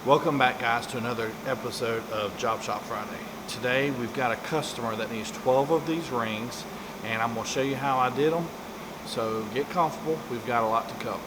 Welcome back, guys, to another episode of Job Shop Friday. Today we've got a customer that needs 12 of these rings, and I'm going to show you how I did them. So get comfortable, we've got a lot to cover.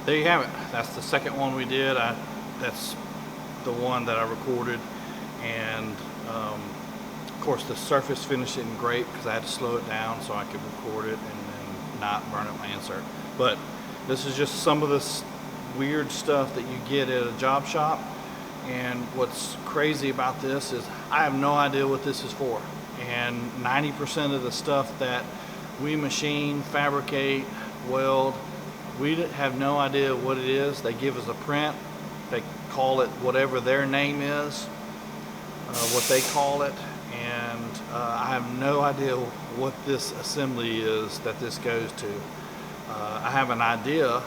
There you have it. That's the second one we did. That's the one that I recorded, and of course the surface finish isn't great because I had to slow it down so I could record it and then not burn up my insert. But this is just some of this weird stuff that you get at a job shop, and what's crazy about this is I have no idea what this is for, and 90% of the stuff that we machine, fabricate, weld, we have no idea what it is. They give us a print, they call it whatever their name is, what they call it, and I have no idea what this assembly is that this goes to. I have an idea.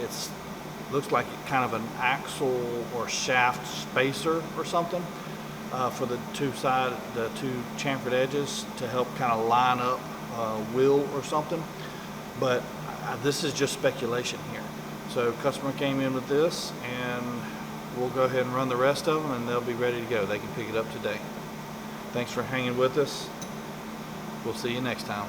It looks like kind of an axle or shaft spacer or something for the two chamfered edges to help kind of line up wheel or something, but this is just speculation here. So customer came in with this, and we'll go ahead and run the rest of them, and they'll be ready to go. They can pick it up today. Thanks for hanging with us. We'll see you next time.